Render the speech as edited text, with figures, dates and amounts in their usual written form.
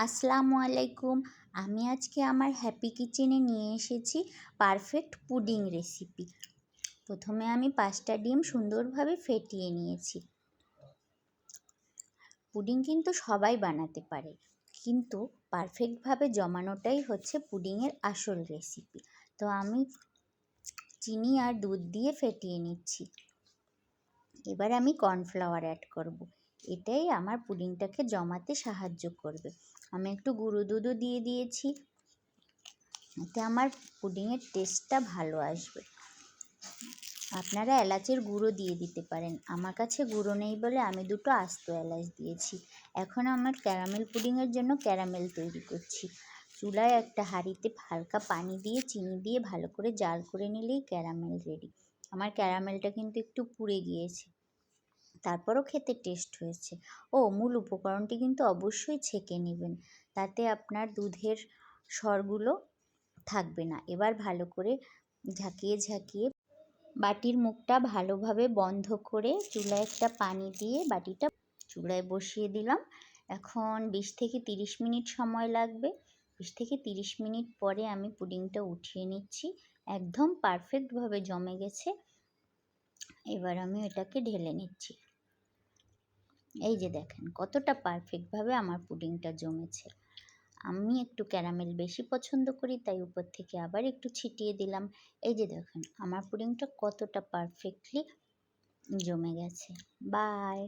আসসালামু আলাইকুম। আমি আজকে আমার হ্যাপি কিচেনে নিয়ে এসেছি পারফেক্ট পুডিং রেসিপি। প্রথমে আমি 5টা ডিম সুন্দরভাবে ফেটিয়ে নিয়েছি। পুডিং কিন্তু সবাই বানাতে পারে, কিন্তু পারফেক্টভাবে জমানোটাই হচ্ছে পুডিংয়ের আসল রেসিপি। তো আমি চিনি আর দুধ দিয়ে ফেটিয়ে নিচ্ছি। এবার আমি কর্নফ্লাওয়ার অ্যাড করব। এটাই আমার পুডিংটাকে জমাতে সাহায্য করবে। আমি একটু গুঁড়ো দুধও দিয়ে দিয়েছি, এতে আমার পুডিংয়ের টেস্টটা ভালো আসবে। আপনারা এলাচের গুঁড়ো দিয়ে দিতে পারেন, আমার কাছে গুঁড়ো নেই বলে আমি 2টো আস্ত এলাচ দিয়েছি। এখন আমার ক্যারামেল পুডিংয়ের জন্য ক্যারামেল তৈরি করছি। চুলায় একটা হাঁড়িতে হালকা পানি দিয়ে চিনি দিয়ে ভালো করে জাল করে নিলেই ক্যারামেল রেডি। আমার ক্যারামেলটা কিন্তু একটু পুড়ে গিয়েছে, তারপরও খেতে টেস্ট হয়েছে। মূল উপকরণটি কিন্তু অবশ্যই ছেঁকে নেবেন, তাতে আপনার দুধের সরগুলো থাকবে না। এবার ভালো করে ঝাঁকিয়ে ঝাঁকিয়ে বাটির মুখটা ভালোভাবে বন্ধ করে চুলায় একটা পানি দিয়ে বাটিটা চুলায় বসিয়ে দিলাম। এখন 20 থেকে 30 মিনিট সময় লাগবে। 20 থেকে 30 মিনিট পরে আমি পুডিংটা উঠিয়ে নিচ্ছি। একদম পারফেক্টভাবে জমে গেছে। এবার আমি এটাকে ঢেলে নিচ্ছি। এই যে দেখেন কতটা পারফেক্টভাবে আমার পুডিংটা জমেছে। আমি একটু ক্যারামেল বেশি পছন্দ করি, তাই উপর থেকে আবার একটু ছিটিয়ে দিলাম। এই যে দেখেন আমার পুডিংটা কতটা পারফেক্টলি জমে গেছে। বাই।